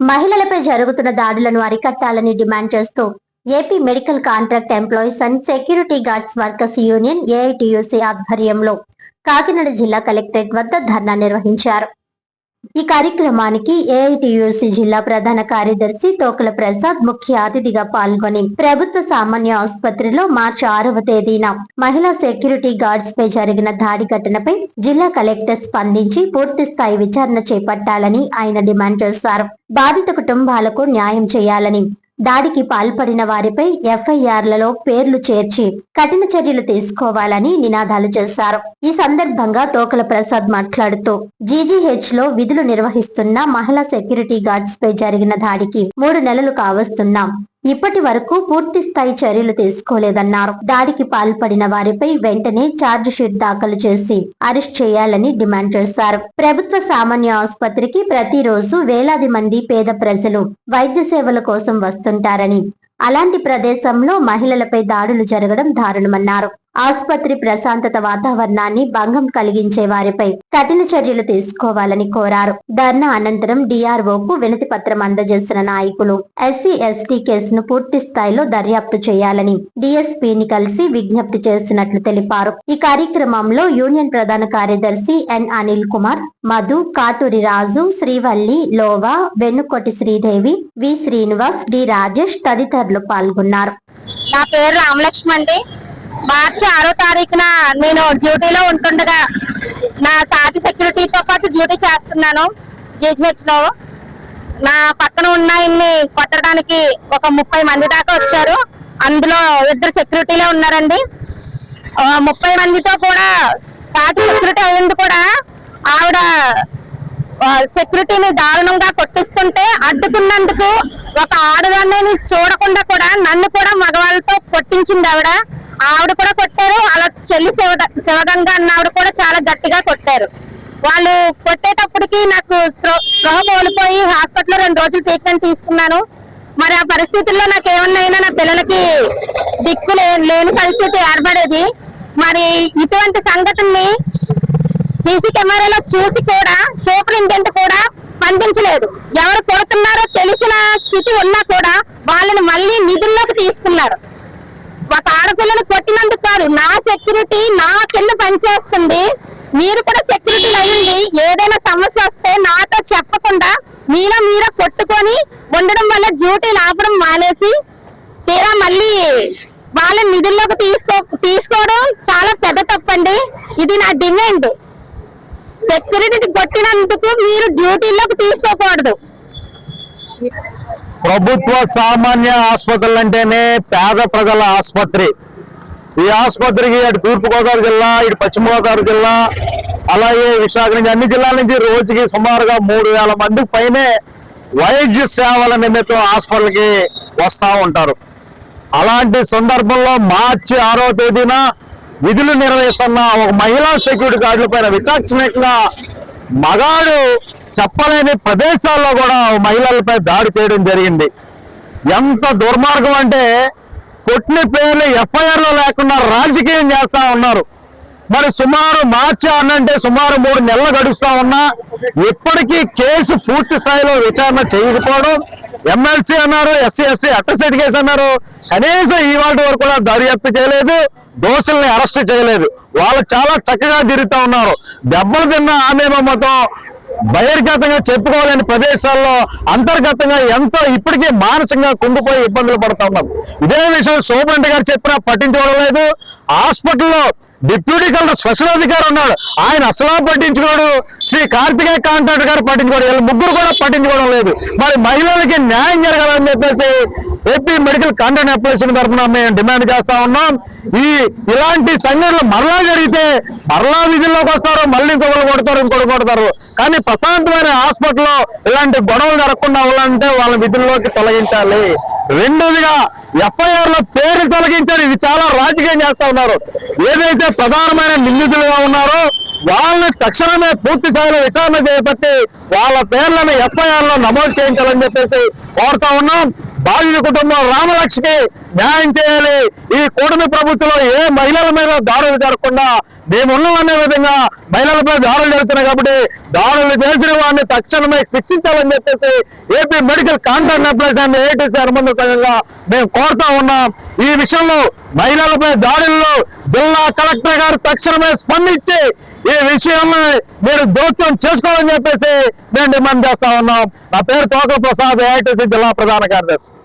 మహిళలపై జరుగుతున్న దాడులను అరికట్టాలని డిమాండ్ చేస్తూ AP medical contract employees and security guards workers union AITUC ఆధ్వర్యంలో కాకినాడ జిల్లా కలెక్టరేట్ వద్ద ధర్నా నిర్వహించారు. ఈ కార్యక్రమానికి ఏఐటియుసి జిల్లా ప్రధాన కార్యదర్శి తోకల ప్రసాద్ ముఖ్య అతిథిగా పాల్గొని ప్రభుత్వ సామాన్య ఆసుపత్రిలో మార్చి 6వ తేదీన మహిళా సెక్యూరిటీ గార్డ్స్ పై జరిగిన దాడి ఘటనపై జిల్లా కలెక్టర్ స్పందించి పూర్తి స్థాయి విచారణ చేపట్టాలని ఆయన డిమాండ్ చేశారు. బాధిత కుటుంబాలకు న్యాయం చేయాలని, దాడికి పాల్పడిన వారిపై ఎఫ్ఐఆర్లలో పేర్లు చేర్చి కఠిన చర్యలు తీసుకోవాలని నినాదాలు చేశారు. ఈ సందర్భంగా తోకల ప్రసాద్ మాట్లాడుతూ జీజీహెచ్ లో విధులు నిర్వహిస్తున్న మహిళా సెక్యూరిటీ గార్డ్స్ పై జరిగిన దాడికి 3 నెలలు కావస్తున్నా ఇప్పటి వరకు పూర్తి స్థాయి చర్యలు తీసుకోలేదన్నారు. దాడికి పాల్పడిన వారిపై వెంటనే ఛార్జ్ షీట్ దాఖలు చేసి అరెస్ట్ చేయాలని డిమాండ్ చేశారు. ప్రభుత్వ సామాన్య ఆసుపత్రికి ప్రతిరోజు వేలాది మంది పేద ప్రజలు వైద్య సేవల కోసం వస్తుంటారని, అలాంటి ప్రదేశంలో మహిళలపై దాడులు జరగడం దారుణమన్నారు. ఆసుపత్రి ప్రశాంతత వాతావరణాన్ని భంగం కలిగించే వారిపై కఠిన చర్యలు తీసుకోవాలని కోరారు. ధర్నా అనంతరం డిఆర్ఓకు వినతి పత్రం అందజేసిన నాయకులు ఎస్సీ ఎస్టీ కేసును పూర్తి స్థాయిలో దర్యాప్తు చేయాలని డిఎస్పీని కలిసి విజ్ఞప్తి చేసినట్లు తెలిపారు. ఈ కార్యక్రమంలో యూనియన్ ప్రధాన కార్యదర్శి ఎన్ అనిల్ కుమార్, మధు, కాటూరి రాజు, శ్రీవల్లి, లోవా, వెన్నుకొట్టి శ్రీదేవి, వి శ్రీనివాస్, డి రాజేష్ తదితరులు పాల్గొన్నారు. నా పేరు రామలక్ష్మి. మార్చి 6వ తారీఖున నేను డ్యూటీలో ఉంటుండగా నా సాటి సెక్యూరిటీతో పాటు డ్యూటీ చేస్తున్నాను. జీజీహెచ్ లో నా పక్కన ఉన్న ఇన్ని కొట్టడానికి ఒక 30 మంది దాకా వచ్చారు. అందులో 2 సెక్యూరిటీలే ఉన్నారండి. 30 మందితో కూడా సాటి సెక్యూరిటీ అయ్యింది కూడా ఆవిడ సెక్యూరిటీని దారుణంగా కొట్టిస్తుంటే అడ్డుకున్నందుకు ఒక ఆడదాన్ని చూడకుండా కూడా నన్ను కూడా మగవాళ్ళతో కొట్టించింది ఆవిడ కూడా కొట్టారు. అలా చెల్లి శివగంగ అన్న ఆవిడ కూడా చాలా గట్టిగా కొట్టారు. వాళ్ళు కొట్టేటప్పటికి నాకు స్పృహ కోల్పోయి హాస్పిటల్లో 2 రోజులు ట్రీట్మెంట్ తీసుకున్నాను. మరి ఆ పరిస్థితుల్లో నాకు ఏమన్నా నా పిల్లలకి దిక్కు లేని పరిస్థితి ఏర్పడేది. మరి ఇటువంటి సంఘటనని సీసీ కెమెరాలో చూసి కూడా సూపరింటెండెంట్ కూడా స్పందించలేదు. ఎవరు కొడుతున్నారో తెలిసిన స్థితి ఉన్నా కూడా వాళ్ళని మళ్ళీ నిధుల్లోకి తీసుకున్నారు. ఒక ఆడపిల్లని కొట్టినందుకు కాదు, నా సెక్యూరిటీ నా కింద పనిచేస్తుంది, మీరు కూడా సెక్యూరిటీ అయ్యింది, ఏదైనా సమస్య వస్తే నాతో చెప్పకుండా మీరే కొట్టుకొని ఉండడం వల్ల డ్యూటీలు ఆపడం మానేసి తీరా మళ్ళీ వాళ్ళని నిధుల్లోకి తీసుకోవడం చాలా పెద్ద తప్పండి. ఇది నా డిమాండ్. సెక్యూరిటీ కొట్టినందుకు మీరు డ్యూటీలోకి తీసుకోకూడదు. ప్రభుత్వ సామాన్య ఆసుపత్రులు అంటేనే పేద ప్రజల ఆసుపత్రి. ఈ ఆసుపత్రికి అటు తూర్పుగోదావరి జిల్లా, ఇటు పశ్చిమ గోదావరి జిల్లా, అలాగే విశాఖ నుంచి అన్ని జిల్లాల నుంచి రోజుకి సుమారుగా 3000 మందికి పైనే వైద్య సేవల నిమిత్తం హాస్పిటల్కి వస్తూ ఉంటారు. అలాంటి సందర్భంలో మార్చి 6వ తేదీన విధులు నిర్వహిస్తున్న ఒక మహిళా సెక్యూరిటీ గార్డుల పైన విచక్షణంగా మగాడు చెప్పలేని ప్రదేశాల్లో కూడా మహిళలపై దాడి చేయడం జరిగింది. ఎంత దుర్మార్గం అంటే కొట్టిన పేర్లు ఎఫ్ఐఆర్లో లేకుండా రాజకీయం చేస్తా ఉన్నారు. మరి సుమారు మార్చి 6 అంటే సుమారు 3 నెలలు గడుస్తా ఉన్నా ఇప్పటికీ కేసు పూర్తి స్థాయిలో విచారణ చేయకపోవడం, ఎమ్మెల్సీ అన్నారు, ఎస్సీ ఎస్టీ అట్రసిటీ కేసు అన్నారు, కనీసం ఇవాళ వరకు కూడా దర్యాప్తు చేయలేదు, దోషుల్ని అరెస్ట్ చేయలేదు. వాళ్ళు చాలా చక్కగా తిరుగుతూ ఉన్నారు. దెబ్బలు తిన్న ఆమె మొత్తం బహిర్గతంగా చెప్పుకోలేని ప్రదేశాల్లో అంతర్గతంగా ఎంతో ఇప్పటికీ మానసికంగా కుంగిపోయి ఇబ్బందులు పడుతూ ఉన్నారు. ఇదే విషయం సూపరింటెండెంట్ గారు చెప్పినా పట్టించుకోవడం లేదు. హాస్పిటల్లో డిప్యూటీ కలెక్టర్ స్పెషల్ అధికారి ఉన్నాడు, ఆయన అసలు పట్టించుకోడు. శ్రీ కార్తికేయ కాంట్రాక్టర్ గారు పట్టించుకోడు. వీళ్ళు ముగ్గురు కూడా పట్టించుకోవడం లేదు. మరి మహిళలకి న్యాయం జరగాలని చెప్పేసి ఏపీ మెడికల్ కాంట్రాక్ట్ ఎంప్లాయీస్ తరఫున మేము డిమాండ్ చేస్తా ఉన్నాం. ఇలాంటి సంఘటనలు మరలా జరిగితే మరలా విధుల్లోకి వస్తారు, మళ్ళీ ఇంకొకరు కొడతారు. కానీ ప్రశాంతమైన హాస్పిటల్లో ఇలాంటి గొడవలు జరగకుండా ఉండాలంటే వాళ్ళ విధుల్లోకి తొలగించాలి. రెండోదిగా ఎఫ్ఐఆర్ లో పేరు తొలగించారు. ఇది చాలా రాజకీయం చేస్తా ఉన్నారు. ఏదైతే ప్రధానమైన నిందితులుగా ఉన్నారో వాళ్ళని తక్షణమే పూర్తి స్థాయిలో విచారణ చేపట్టి వాళ్ళ పేర్లను ఎఫ్ఐఆర్ లో నమోదు చేయించాలని చెప్పేసి కోరుతా ఉన్నాం. బాధిత కుటుంబం రామలక్ష్మికి న్యాయం చేయాలి. ఈ కూటమి ప్రభుత్వంలో ఏ మహిళల మీద దాడులు జరగకుండా మేము ఉన్నామనే విధంగా మహిళలపై దాడులు జరుగుతున్నాయి కాబట్టి దాడులు చేసిన వాడిని తక్షణమే శిక్షించాలని చెప్పేసి AP medical contract employees and AITC అనుబంధ సంఘంగా మేము కోరుతా ఉన్నాం. ఈ విషయంలో మహిళలపై దాడుల్లో జిల్లా కలెక్టర్ గారు తక్షణమే స్పందించి ఈ విషయంలో మీరు జోక్యం చేసుకోవాలని చెప్పేసి మేము డిమాండ్ చేస్తా ఉన్నాం. నా పేరు తోక ప్రసాద్, ఏఐటీసీ జిల్లా ప్రధాన కార్యదర్శి.